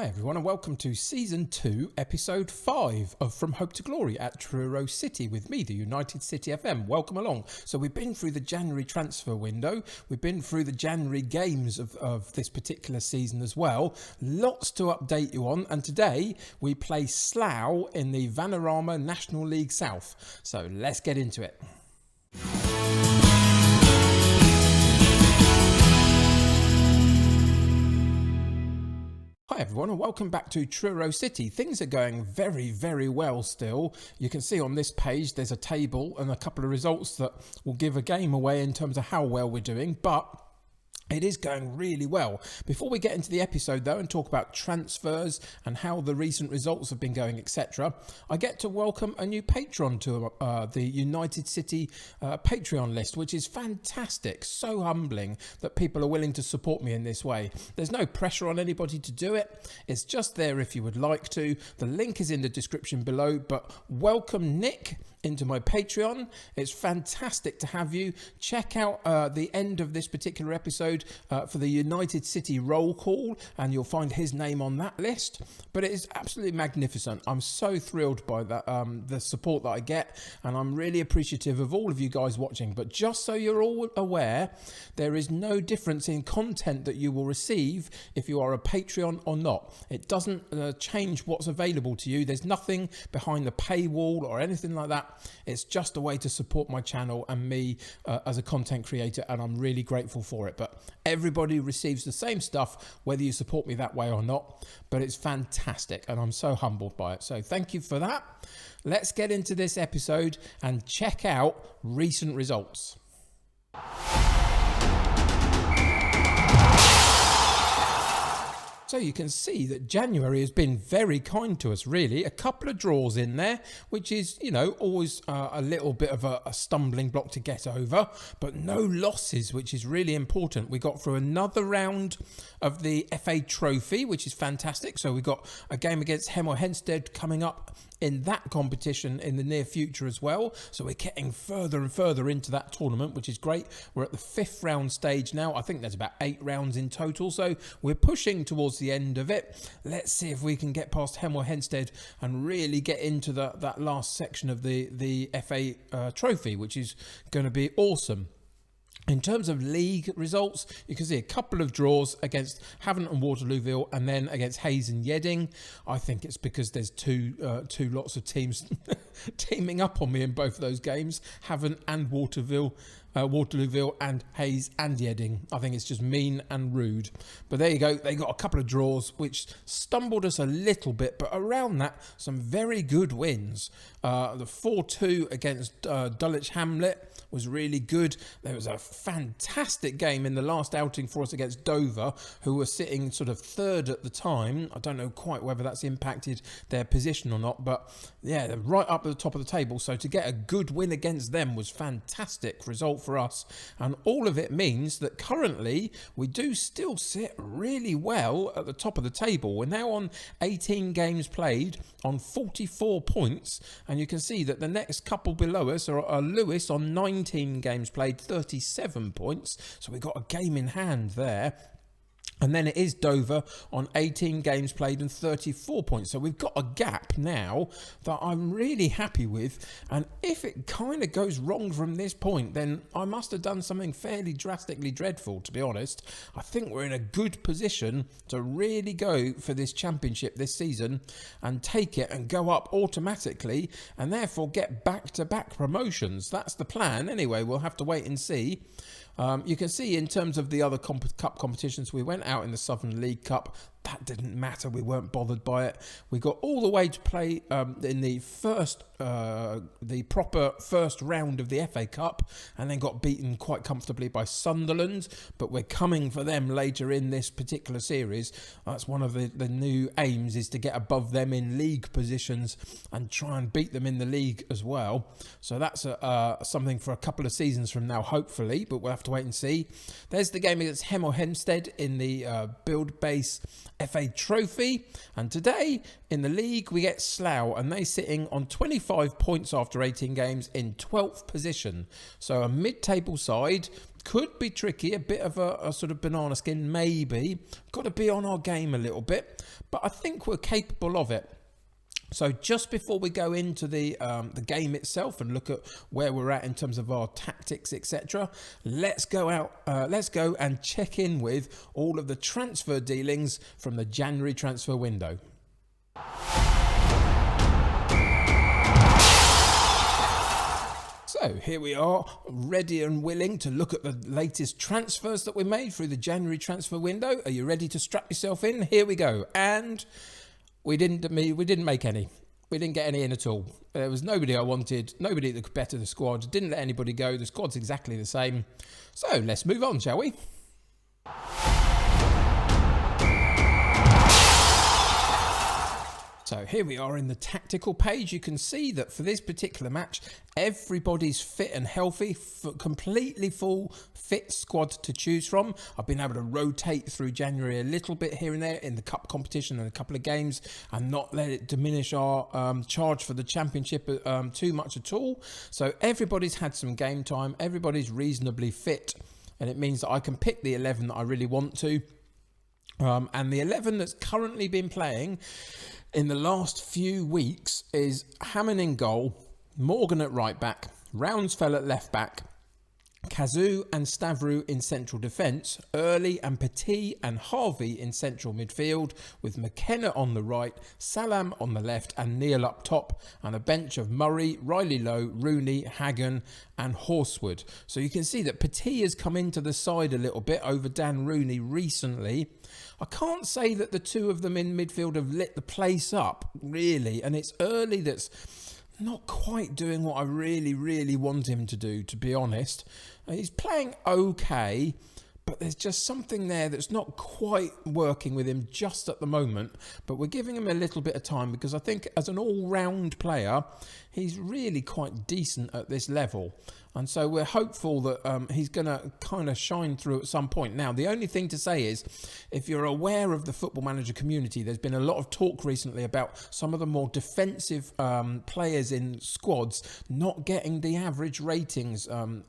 Hi everyone and welcome to Season 2, Episode 5 of From Hope to Glory at Truro City with me, the United City FM. Welcome along. So we've been through the January transfer window, we've been through the January games of this particular season as well. Lots to update you on, and today we play Slough in the Vanarama National League South. So let's get into it. Hi everyone and welcome back to Truro City. Things are going very, very well still. You can see on this page there's a table and a couple of results that will give a game away in terms of how well we're doing, but it is going really well. Before we get into the episode though and talk about transfers and how the recent results have been going, etc., I get to welcome a new patron to the United City Patreon list, which is fantastic. So humbling that people are willing to support me in this way. There's no pressure on anybody to do it. It's just there if you would like to. The link is in the description below, but welcome Nick into my Patreon. It's fantastic to have you. Check out the end of this particular episode for the United City roll call, and you'll find his name on that list. But it is absolutely magnificent. I'm so thrilled by that, the support that I get, and I'm really appreciative of all of you guys watching. But just so you're all aware, there is no difference in content that you will receive if you are a Patreon or not. It doesn't change what's available to you. There's nothing behind the paywall or anything like that. It's just a way to support my channel and me as a content creator, and I'm really grateful for it. But everybody receives the same stuff whether you support me that way or not, but it's fantastic and I'm so humbled by it. So thank you for that. Let's get into this episode and check out recent results. So you can see that January has been very kind to us, really. A couple of draws in there, which is, you know, always a little bit of a stumbling block to get over, but no losses, which is really important. We got through another round of the FA Trophy, which is fantastic. So we got a game against Hemel Hempstead coming up in that competition in the near future as well. So we're getting further and further into that tournament, which is great. We're at the 5th round stage now. I think there's about 8 rounds in total. So we're pushing towards the end of it. Let's see if we can get past Hemel Hempstead and really get into that last section of the FA Trophy, which is going to be awesome. In terms of league results, you can see a couple of draws against Havant and Waterlooville, and then against Hayes and Yedding. I think it's because there's two lots of teams teaming up on me in both of those games, Havant and Waterlooville and Hayes and Yedding. I think it's just mean and rude. But there you go. They got a couple of draws, which stumbled us a little bit. But around that, some very good wins. The 4-2 against Dulwich Hamlet was really good. There was a fantastic game in the last outing for us against Dover, who were sitting sort of 3rd at the time. I don't know quite whether that's impacted their position or not. But yeah, they're right up at the top of the table. So to get a good win against them was fantastic result for us, and all of it means that currently we do still sit really well at the top of the table. We're now on 18 games played on 44 points, and you can see that the next couple below us are Lewis on 19 games played, 37 points, so we've got a game in hand there. And then it is Dover on 18 games played and 34 points. So we've got a gap now that I'm really happy with. And if it kind of goes wrong from this point, then I must have done something fairly drastically dreadful, to be honest. I think we're in a good position to really go for this championship this season and take it and go up automatically and therefore get back-to-back promotions. That's the plan. Anyway, we'll have to wait and see. You can see in terms of the other cup competitions, we went out in the Southern League Cup. That didn't matter. We weren't bothered by it. We got all the way to play in the proper first round of the FA Cup, and then got beaten quite comfortably by Sunderland. But we're coming for them later in this particular series. That's one of the new aims, is to get above them in league positions and try and beat them in the league as well. So that's something for a couple of seasons from now, hopefully. But we'll have to wait and see. There's the game against Hemel Hempstead in the Build Base FA Trophy. And today in the league we get Slough, and they sitting on 25 points after 18 games in 12th position. So a mid-table side. Could be tricky, a bit of a sort of banana skin, maybe. Got to be on our game a little bit, but I think we're capable of it. So just before we go into the game itself and look at where we're at in terms of our tactics, etc., let's go and check in with all of the transfer dealings from the January transfer window. So here we are, ready and willing to look at the latest transfers that we made through the January transfer window. Are you ready to strap yourself in? Here we go. And we didn't make any. We didn't get any in at all. There was nobody I wanted, nobody that could better the squad. Didn't let anybody go. The squad's exactly the same. So let's move on, shall we? So here we are in the tactical page. You can see that for this particular match, everybody's fit and healthy, completely full fit squad to choose from. I've been able to rotate through January a little bit here and there in the cup competition and a couple of games and not let it diminish our charge for the championship too much at all. So everybody's had some game time. Everybody's reasonably fit, and it means that I can pick the 11 that I really want to. And the 11 that's currently been playing in the last few weeks is Hammond in goal, Morgan at right back, Rounsfell at left back, Kazoo and Stavru in central defence, Early and Petit and Harvey in central midfield, with McKenna on the right, Salam on the left and Neil up top, and a bench of Murray, Riley Lowe, Rooney, Hagan and Horsewood. So you can see that Petit has come into the side a little bit over Dan Rooney recently. I can't say that the two of them in midfield have lit the place up, really, and it's Early that's not quite doing what I really want him to do, to be honest. He's playing okay, but there's just something there that's not quite working with him just at the moment. But we're giving him a little bit of time because I think as an all-round player, he's really quite decent at this level. And so we're hopeful that he's going to kind of shine through at some point. Now, the only thing to say is, if you're aware of the Football Manager community, there's been a lot of talk recently about some of the more defensive players in squads not getting the average ratings,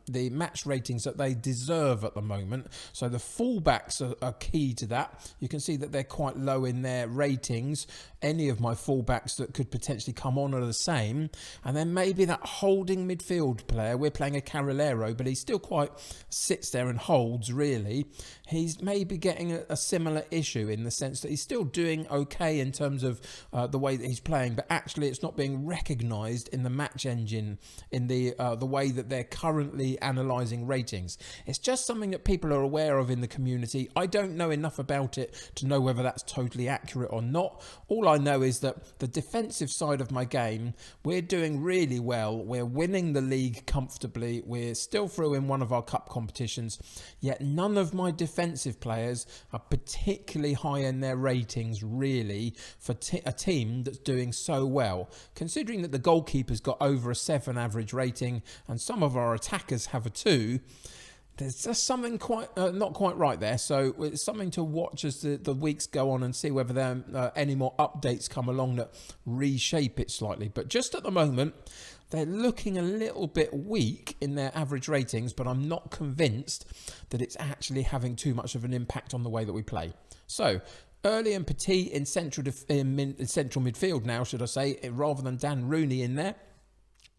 the match ratings that they deserve at the moment. So the fullbacks are key to that. You can see that they're quite low in their ratings. Any of my fullbacks that could potentially come on are the same. And then maybe that holding midfield player, we're playing a Carrilero, but he still quite sits there and holds, really. He's maybe getting a similar issue in the sense that he's still doing okay in terms of the way that he's playing, but actually it's not being recognised in the match engine, in the way that they're currently analysing ratings. It's just something that people are aware of in the community. I don't know enough about it to know whether that's totally accurate or not. All I know is that the defensive side of my game, we're doing really well. We're winning the league comfortably. We're still through in one of our cup competitions, yet none of my defensive players are particularly high in their ratings, really, for a team that's doing so well. Considering that the goalkeeper's got over a 7 average rating and some of our attackers have a 2, there's just something not quite right there. So it's something to watch as the weeks go on and see whether there are any more updates come along that reshape it slightly. But just at the moment, they're looking a little bit weak in their average ratings, but I'm not convinced that it's actually having too much of an impact on the way that we play. So Early and Petit in central midfield now, should I say, rather than Dan Rooney in there.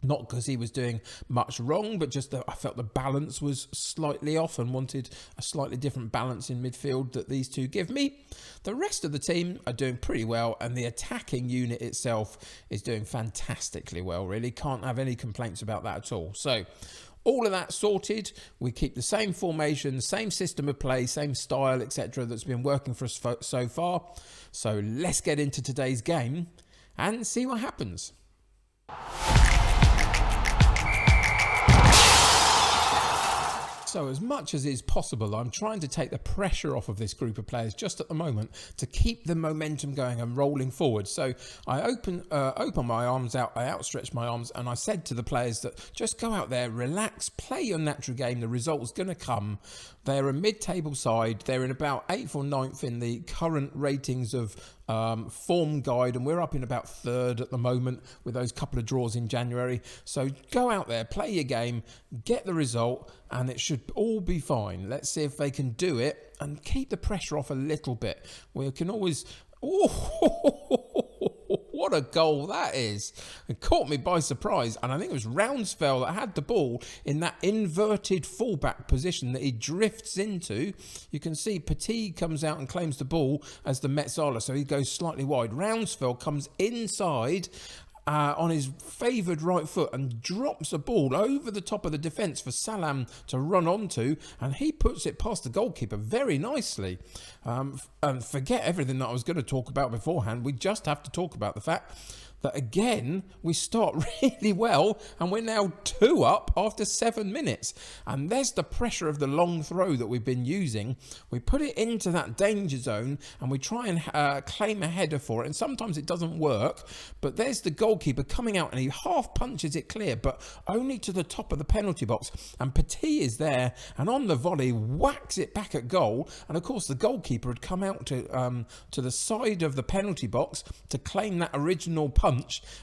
Not because he was doing much wrong, but just that I felt the balance was slightly off and wanted a slightly different balance in midfield that these two give me. The rest of the team are doing pretty well, and the attacking unit itself is doing fantastically well, really. Can't have any complaints about that at all. So all of that sorted. We keep the same formation, same system of play, same style, etc. that's been working for us so far. So let's get into today's game and see what happens. So as much as is possible, I'm trying to take the pressure off of this group of players just at the moment to keep the momentum going and rolling forward. So I open my arms out, I outstretch my arms, and I said to the players that just go out there, relax, play your natural game, the result's going to come. They're a mid-table side, they're in about 8th or 9th in the current ratings of form guide, and we're up in about 3rd at the moment with those couple of draws in January. So go out there, play your game, get the result, and it should all be fine. Let's see if they can do it and keep the pressure off a little bit. We can always... What a goal that is. It caught me by surprise, and I think it was Rounsfell that had the ball in that inverted fullback position that he drifts into. You can see Petit comes out and claims the ball as the Metzala, so he goes slightly wide. Rounsfell comes inside on his favoured right foot and drops a ball over the top of the defence for Salam to run onto, and he puts it past the goalkeeper very nicely. And forget everything that I was going to talk about beforehand. We just have to talk about the fact that again we start really well, and we're now 2 up after 7 minutes, and there's the pressure of the long throw that we've been using. We put it into that danger zone and we try and claim a header for it, and sometimes it doesn't work, but there's the goalkeeper coming out and he half punches it clear, but only to the top of the penalty box, and Petit is there and on the volley whacks it back at goal. And of course the goalkeeper had come out to the side of the penalty box to claim that original punch,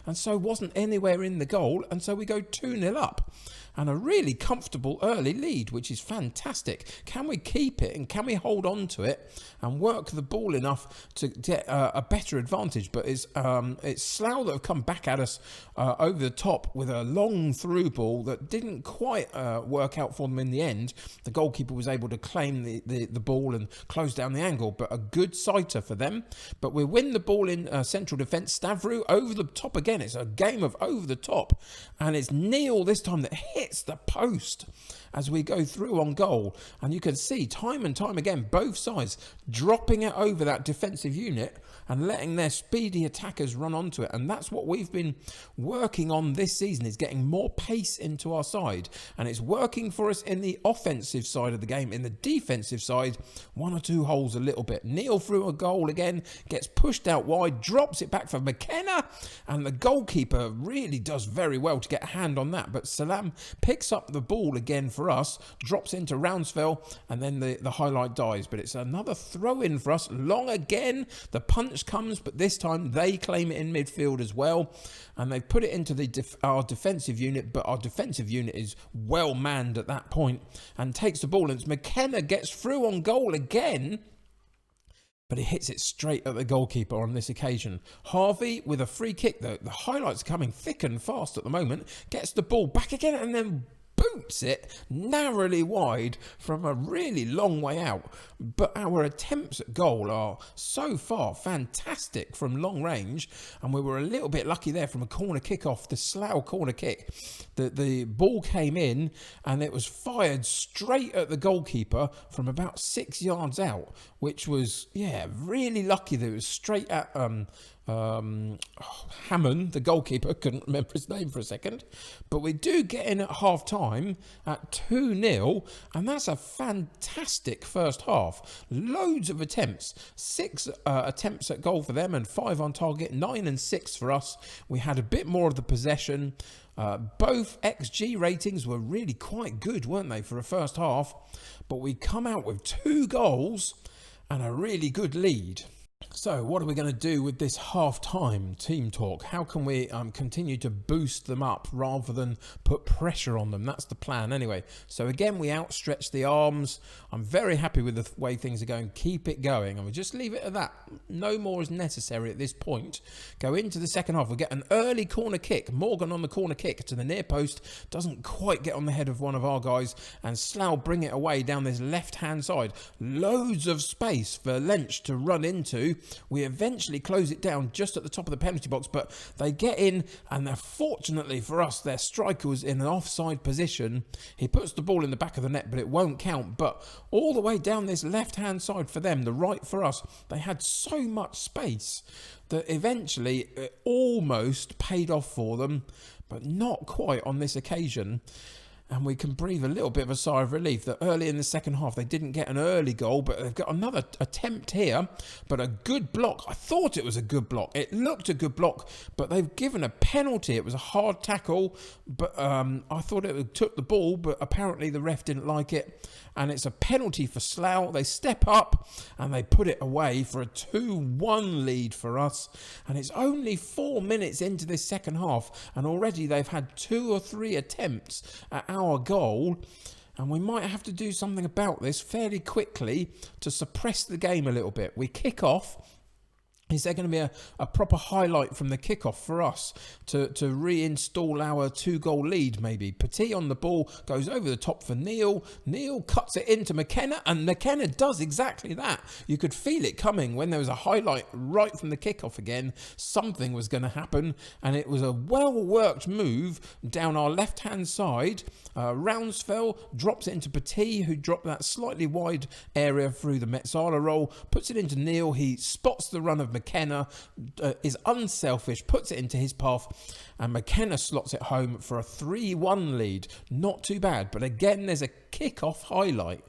and so wasn't anywhere in the goal, and so we go 2-0 up and a really comfortable early lead, which is fantastic. Can we keep it and can we hold on to it and work the ball enough to get a better advantage? But it's Slough that have come back at us over the top with a long through ball that didn't quite work out for them in the end. The goalkeeper was able to claim the ball and close down the angle, but a good sighter for them. But we win the ball in central defence. Stavru over the top again. It's a game of over the top, and it's Neil this time that hits the post as we go through on goal, and you can see time and time again both sides dropping it over that defensive unit and letting their speedy attackers run onto it. And that's what we've been working on this season, is getting more pace into our side, and it's working for us in the offensive side of the game. In the defensive side, 1 or 2 holes a little bit. Neil through a goal again, gets pushed out wide, drops it back for McKenna, and the goalkeeper really does very well to get a hand on that, but Salam picks up the ball again for us, drops into Rounsfell, and then the highlight dies. But it's another throw in for us, long again. The punch comes, but this time they claim it in midfield as well, and they put it into our defensive unit, but our defensive unit is well manned at that point and takes the ball, and McKenna gets through on goal again, but he hits it straight at the goalkeeper on this occasion. Harvey with a free kick, the highlights are coming thick and fast at the moment, gets the ball back again and then boots it narrowly wide from a really long way out. But our attempts at goal are so far fantastic from long range, and we were a little bit lucky there from a corner kick off, the Slough corner kick. The ball came in and it was fired straight at the goalkeeper from about 6 yards out, which was, really lucky that it was straight at Hammond, the goalkeeper. Couldn't remember his name for a second. But we do get in at half time at 2-0, and that's a fantastic first half. Loads of attempts. 6 attempts at goal for them and 5 on target, 9 and 6 for us. We had a bit more of the possession. Both XG ratings were really quite good, weren't they, for a first half? But we come out with 2 goals and a really good lead. So what are we going to do with this half-time team talk? How can we continue to boost them up rather than put pressure on them? That's the plan anyway. So again, we outstretch the arms. I'm very happy with the way things are going. Keep it going. And we'll just leave it at that. No more is necessary at this point. Go into the second half. We'll get an early corner kick. Morgan on the corner kick to the near post. Doesn't quite get on the head of one of our guys. And Slough bring it away down this left-hand side. Loads of space for Lench to run into. We eventually close it down just at the top of the penalty box, but they get in, and fortunately for us, their striker was in an offside position. He puts the ball in the back of the net, but it won't count. But all the way down this left-hand side for them, the right for us, they had so much space that eventually it almost paid off for them, but not quite on this occasion. And we can breathe a little bit of a sigh of relief that early in the second half they didn't get an early goal, but they've got another attempt here. But a good block. I thought it was a good block. It looked a good block, but they've given a penalty. It was a hard tackle, but I thought it took the ball, but apparently the ref didn't like it. And it's a penalty for Slough. They step up and they put it away for a 2-1 lead for us. And it's only 4 minutes into this second half, and already they've had 2 or 3 attempts at our goal. And we might have to do something about this fairly quickly to suppress the game a little bit. We kick off. Is there going to be a proper highlight from the kickoff for us to reinstall our 2-goal lead maybe? Petit on the ball, goes over the top for Neil. Neil cuts it into McKenna, and McKenna does exactly that. You could feel it coming when there was a highlight right from the kickoff again. Something was going to happen, and it was a well-worked move down our left-hand side. Rounsfell drops it into Petit, who dropped that slightly wide area through the Metzala roll, puts it into Neil. He spots the run of McKenna, is unselfish, puts it into his path, and McKenna slots it home for a 3-1 lead. Not too bad, but again there's a kick-off highlight.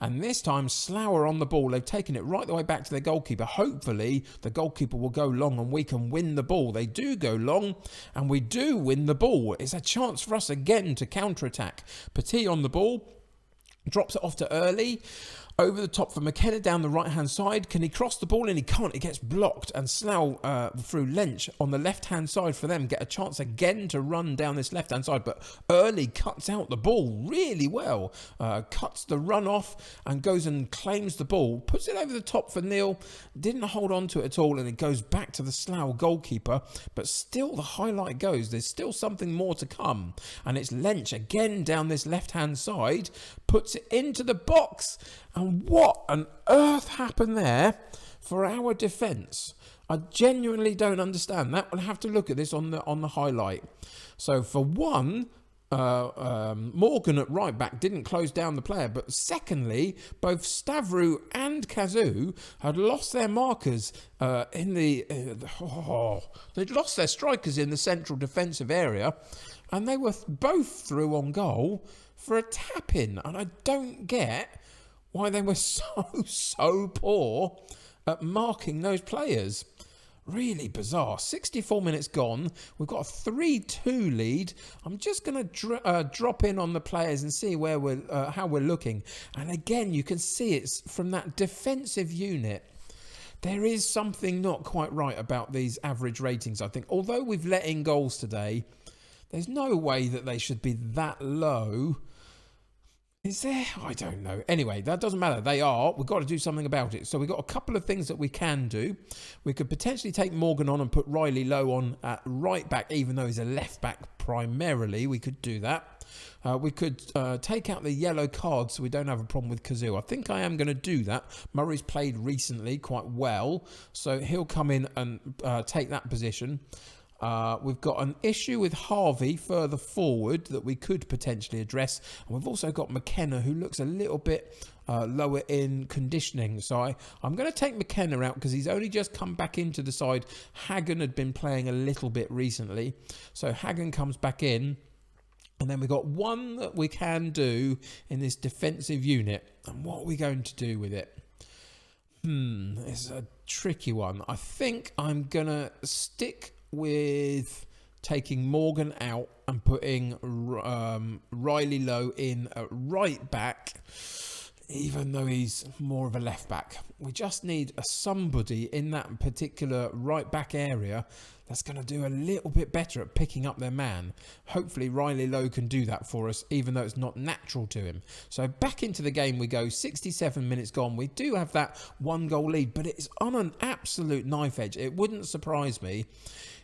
And this time Slough are on the ball. They've taken it right the way back to their goalkeeper. Hopefully the goalkeeper will go long and we can win the ball. They do go long and we do win the ball. It's a chance for us again to counter-attack. Petit on the ball, drops it off to Early. Over the top for McKenna down the right-hand side. Can he cross the ball? And he can't. It gets blocked. And Slough, through Lynch on the left-hand side for them, get a chance again to run down this left-hand side. But Early cuts out the ball really well. Cuts the run off and goes and claims the ball. Puts it over the top for Neil. Didn't hold on to it at all. And it goes back to the Slough goalkeeper. But still the highlight goes. There's still something more to come. And it's Lynch again down this left-hand side. Puts it into the box. And what on earth happened there for our defence? I genuinely don't understand that. We'll have to look at this on the highlight. So for one, Morgan at right back didn't close down the player, but secondly, both Stavrou and Kazoo had lost their markers they'd lost their strikers in the central defensive area, and they were both through on goal for a tap-in, and I don't get why they were so poor at marking those players. Really bizarre. 64 minutes gone. We've got a 3-2 lead. I'm just going to drop in on the players and see where how we're looking. And again, you can see it's from that defensive unit. There is something not quite right about these average ratings, I think. Although we've let in goals today, there's no way that they should be that low. Is there? I don't know. Anyway, that doesn't matter. They are. We've got to do something about it. So we've got a couple of things that we can do. We could potentially take Morgan on and put Riley Lowe on at right back, even though he's a left back primarily. We could do that. We could take out the yellow card so we don't have a problem with Kazoo. I think I am going to do that. Murray's played recently quite well, so he'll come in and take that position. We've got an issue with Harvey further forward that we could potentially address. And we've also got McKenna, who looks a little bit lower in conditioning. So I'm going to take McKenna out because he's only just come back into the side. Hagan had been playing a little bit recently. So Hagan comes back in. And then we've got one that we can do in this defensive unit. And what are we going to do with it? It's a tricky one. I think I'm going to stick with taking Morgan out and putting Riley Lowe in at right back, even though he's more of a left back. We just need somebody in that particular right back area that's going to do a little bit better at picking up their man. Hopefully Riley Lowe can do that for us, even though it's not natural to him. So back into the game we go. 67 minutes gone. We do have that 1-goal lead, but it's on an absolute knife edge. It wouldn't surprise me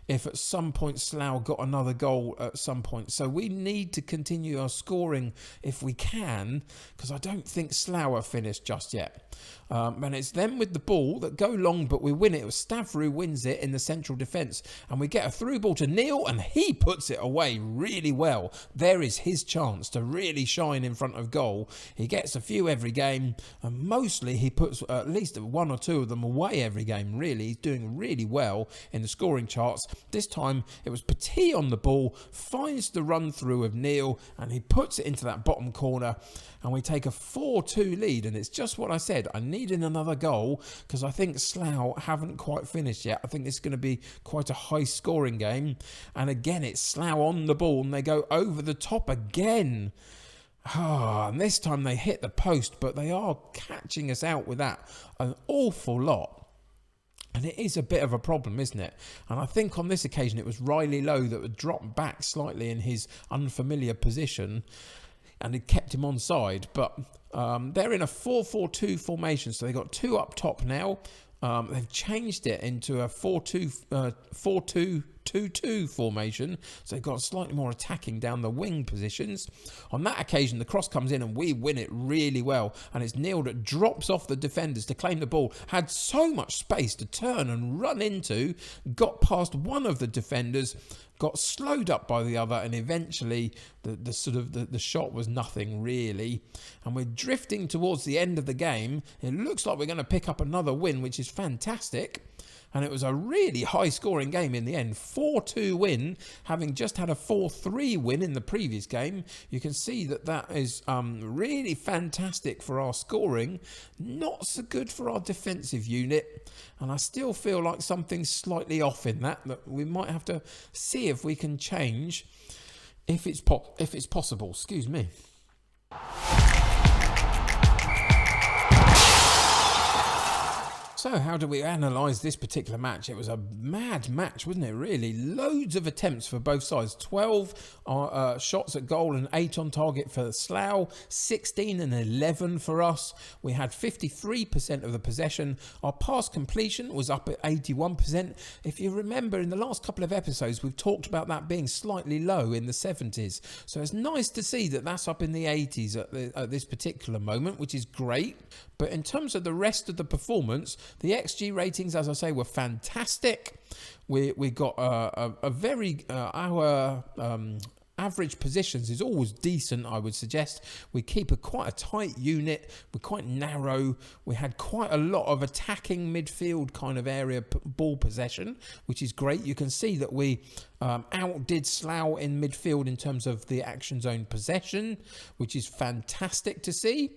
if at some point Slough got another goal at some point. So we need to continue our scoring if we can, because I don't think Slough are finished just yet. And it's them with the ball that go long, but we win it. Stavrou wins it in the central defence, and we get a through ball to Neil, and he puts it away really well. There is his chance to really shine in front of goal. He gets a few every game, and mostly he puts at least 1 or 2 of them away every game, really. He's doing really well in the scoring charts. This time it was Petit on the ball, finds the run through of Neil, and he puts it into that bottom corner, and we take a 4-2 lead. And it's just what I said, I needed another goal because I think Slough haven't quite finished yet. I think it's going to be quite a high scoring game, and again it's Slough on the ball and they go over the top again. And this time they hit the post, but they are catching us out with that an awful lot. And it is a bit of a problem, isn't it? And I think on this occasion it was Riley Lowe that would drop back slightly in his unfamiliar position, and it kept him onside. But they're in a 4-4-2 formation, so they've got two up top now. They've changed it into a 4-2-2-2 formation, so they've got slightly more attacking down the wing positions. On that occasion, the cross comes in and we win it really well, and it's Neil that drops off the defenders to claim the ball. Had so much space to turn and run into, got past one of the defenders, got slowed up by the other, and eventually the shot was nothing really. And we're drifting towards the end of the game. It looks like we're going to pick up another win, which is fantastic. And it was a really high-scoring game in the end. 4-2 win, having just had a 4-3 win in the previous game. You can see that is really fantastic for our scoring. Not so good for our defensive unit. And I still feel like something's slightly off in that we might have to see if we can change, if it's possible. Excuse me. So how do we analyse this particular match? It was a mad match, wasn't it, really? Loads of attempts for both sides. 12 shots at goal and 8 on target for Slough. 16 and 11 for us. We had 53% of the possession. Our pass completion was up at 81%. If you remember, in the last couple of episodes, we've talked about that being slightly low in the 70s. So it's nice to see that that's up in the 80s at this particular moment, which is great. But in terms of the rest of the performance, the XG ratings, as I say, were fantastic. We got a very our average positions is always decent, I would suggest. We keep quite a tight unit. We're quite narrow. We had quite a lot of attacking midfield kind of area ball possession, which is great. You can see that we outdid Slough in midfield in terms of the action zone possession, which is fantastic to see.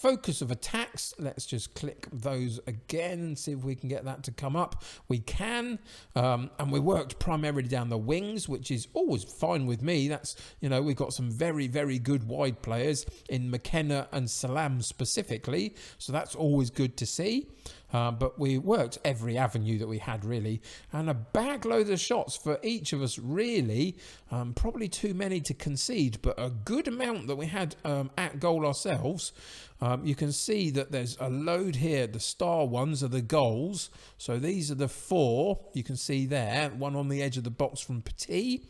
Focus of attacks, let's just click those again and see if we can get that to come up. We can, and we worked primarily down the wings, which is always fine with me. That's, we've got some very, very good wide players in McKenna and Salam specifically, so that's always good to see. But we worked every avenue that we had, really, and a bag load of shots for each of us, really. Probably too many to concede, but a good amount that we had at goal ourselves. You can see that there's a load here. The star ones are the goals, so these are the 4 you can see there. One on the edge of the box from Petit.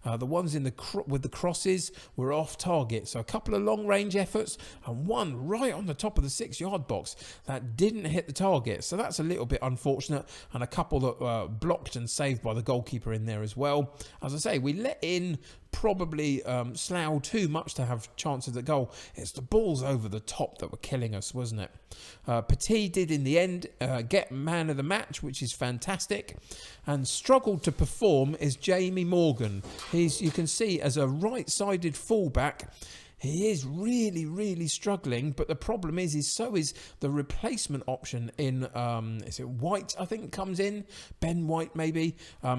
The ones in with the crosses were off target, so a couple of long range efforts and one right on the top of the 6-yard box that didn't hit the target, so that's a little bit unfortunate, and a couple that were blocked and saved by the goalkeeper in there as well. As I say, we let in probably Slough too much to have chances at goal. It's the balls over the top that were killing us, wasn't it? Petit did in the end get man of the match, which is fantastic, and struggled to perform is Jamie Morgan. You can see, as a right-sided fullback, he is really, really struggling, but the problem is so is the replacement option in, is it White, I think, comes in? Ben White, maybe.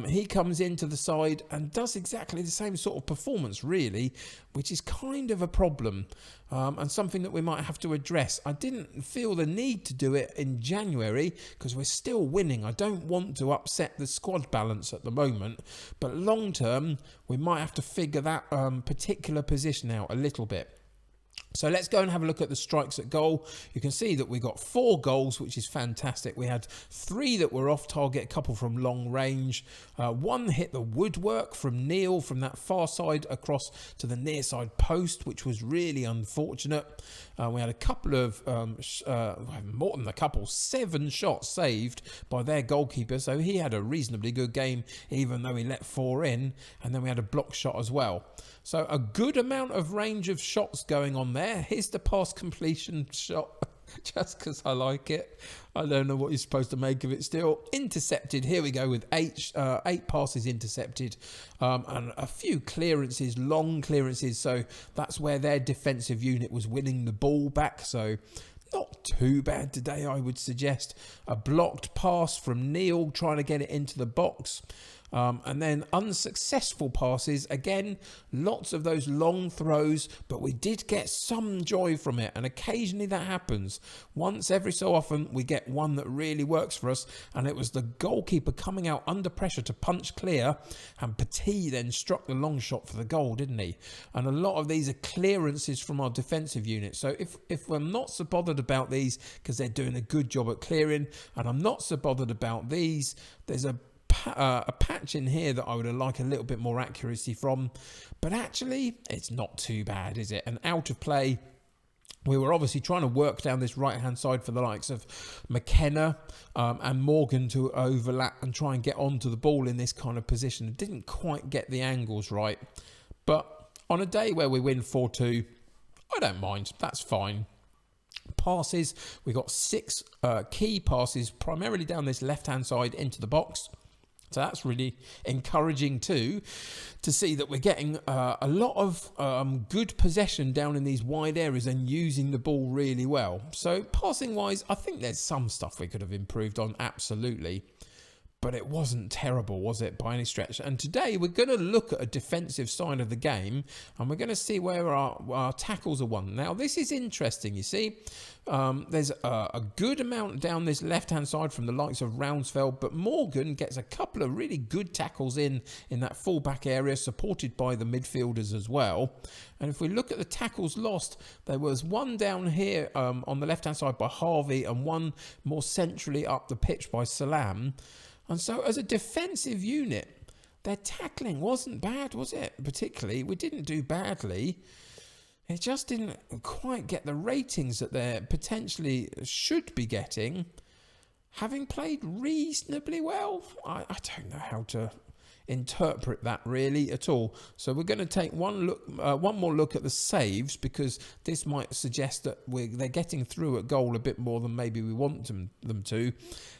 He comes into the side and does exactly the same sort of performance, really, which is kind of a problem, and something that we might have to address. I didn't feel the need to do it in January because we're still winning. I don't want to upset the squad balance at the moment, but long term, we might have to figure that particular position out a little bit. So let's go and have a look at the strikes at goal. You can see that we got 4 goals, which is fantastic. We had 3 that were off target, a couple from long range. 1 hit the woodwork from Neil from that far side across to the near side post, which was really unfortunate. We had a couple of, more than a couple, 7 shots saved by their goalkeeper. So he had a reasonably good game, even though he let 4 in. And then we had a block shot as well. So a good amount of range of shots going on there. Here's the pass completion shot. just because I like it. I don't know what you're supposed to make of it still. Intercepted, here we go with 8 passes intercepted, and a few clearances, long clearances, so that's where their defensive unit was winning the ball back, so not too bad today, I would suggest. A blocked pass from Neil trying to get it into the box. And then unsuccessful passes. Again, lots of those long throws, but we did get some joy from it. And occasionally that happens. Once every so often, we get one that really works for us. And it was the goalkeeper coming out under pressure to punch clear. And Petit then struck the long shot for the goal, didn't he? And a lot of these are clearances from our defensive unit. So if we're not so bothered about these, because they're doing a good job at clearing, and I'm not so bothered about these, there's a patch in here that I would like a little bit more accuracy from, but actually it's not too bad, is it? And out of play, we were obviously trying to work down this right hand side for the likes of McKenna and Morgan to overlap and try and get onto the ball in this kind of position. Didn't quite get the angles right, but on a day where we win 4-2, I don't mind, that's fine. Passes, we got 6 key passes primarily down this left hand side into the box. So that's really encouraging too, to see that we're getting a lot of good possession down in these wide areas and using the ball really well. So passing wise, I think there's some stuff we could have improved on, absolutely. But it wasn't terrible, was it, by any stretch? And today we're going to look at a defensive side of the game, and we're going to see where our tackles are won. Now, this is interesting, you see. There's a good amount down this left-hand side from the likes of Rounsfeld, but Morgan gets a couple of really good tackles in that full-back area, supported by the midfielders as well. And if we look at the tackles lost, there was one down here on the left-hand side by Harvey, and one more centrally up the pitch by Salam. And so as a defensive unit, their tackling wasn't bad, was it? Particularly, we didn't do badly. It just didn't quite get the ratings that they potentially should be getting. Having played reasonably well, I don't know how to interpret that really at all. So we're going to take one more look at the saves, because this might suggest that they're getting through at goal a bit more than maybe we want them to,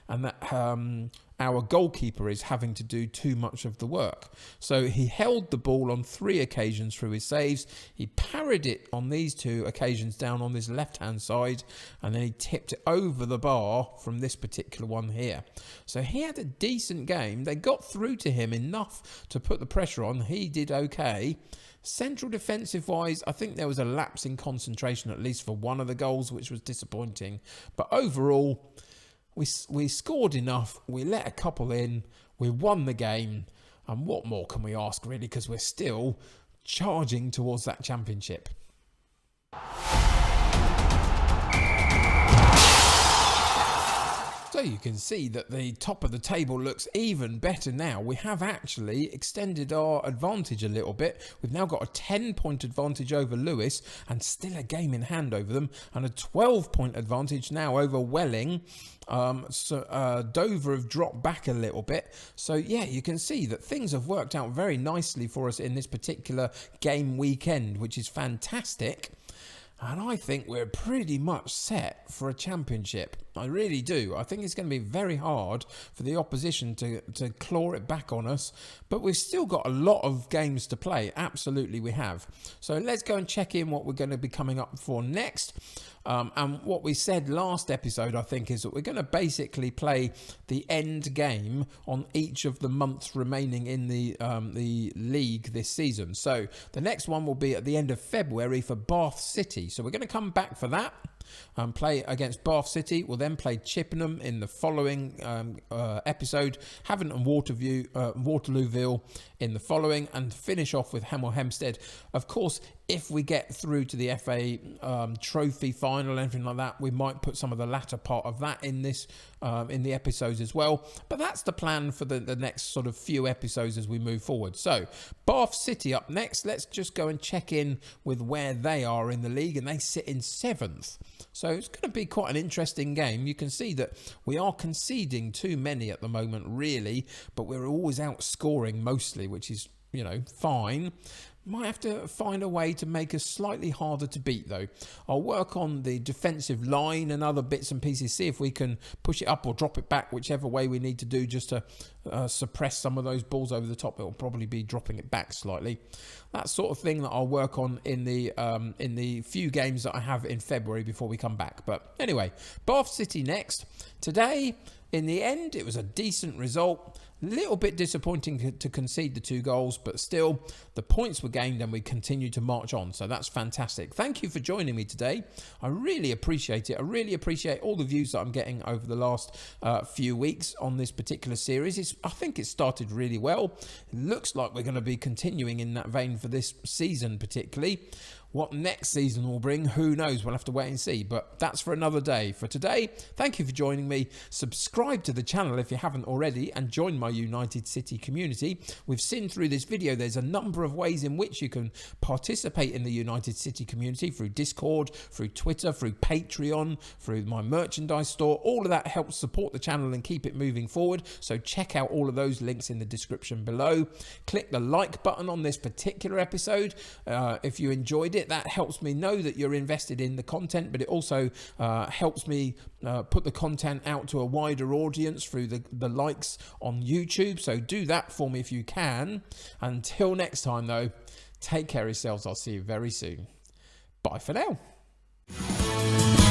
and that our goalkeeper is having to do too much of the work. So he held the ball on 3 occasions through his saves. He parried it on these 2 occasions down on this left-hand side, and then he tipped it over the bar from this particular one here. So he had a decent game. They got through to him enough to put the pressure on. He did okay. Central defensive wise, I think there was a lapse in concentration, at least for one of the goals, which was disappointing. But overall, we scored enough, we let a couple in, we won the game, and what more can we ask really, because we're still charging towards that championship. So you can see that the top of the table looks even better now. We have actually extended our advantage a little bit. We've now got a 10-point advantage over Lewis, and still a game in hand over them, and a 12-point advantage now over Welling. Dover have dropped back a little bit. So yeah, you can see that things have worked out very nicely for us in this particular game weekend, which is fantastic. And I think we're pretty much set for a championship. I really do. I think it's going to be very hard for the opposition to claw it back on us. But we've still got a lot of games to play. Absolutely we have. So let's go and check in what we're going to be coming up for next. And what we said last episode, I think, is that we're going to basically play the end game on each of the months remaining in the league this season. So the next one will be at the end of February for Bath City. So we're going to come back for that. Play against Bath City. We'll then play Chippenham in the following episode, Havant and Waterlooville in the following, and finish off with Hemel Hempstead. Of course, if we get through to the FA Trophy final, anything like that, we might put some of the latter part of that in this in the episodes as well. But that's the plan for the next sort of few episodes as we move forward. So Bath City up next. Let's just go and check in with where they are in the league, and they sit in 7th. So it's going to be quite an interesting game. You can see that we are conceding too many at the moment, really, but we're always outscoring mostly, which is, you know, fine. Might have to find a way to make us slightly harder to beat though. I'll work on the defensive line and other bits and pieces, see if we can push it up or drop it back, whichever way we need to do, just to suppress some of those balls over the top. It'll probably be dropping it back slightly. That sort of thing that I'll work on in the few games that I have in February before we come back. But anyway, Bath City next. Today, in the end, it was a decent result. Little bit disappointing to concede the 2 goals, but still the points were gained and we continue to march on. So that's fantastic. Thank you for joining me today. I really appreciate it. I really appreciate all the views that I'm getting over the last few weeks on this particular series. I think it started really well. It looks like we're going to be continuing in that vein for this season particularly. What next season will bring, who knows? We'll have to wait and see. But that's for another day. For today, thank you for joining me. Subscribe to the channel if you haven't already and join my United City community. We've seen through this video, there's a number of ways in which you can participate in the United City community, through Discord, through Twitter, through Patreon, through my merchandise store. All of that helps support the channel and keep it moving forward. So check out all of those links in the description below. Click the like button on this particular episode if you enjoyed it. That helps me know that you're invested in the content, but it also helps me put the content out to a wider audience through the likes on YouTube. So do that for me if you can. Until next time though, take care of yourselves. I'll see you very soon. Bye for now.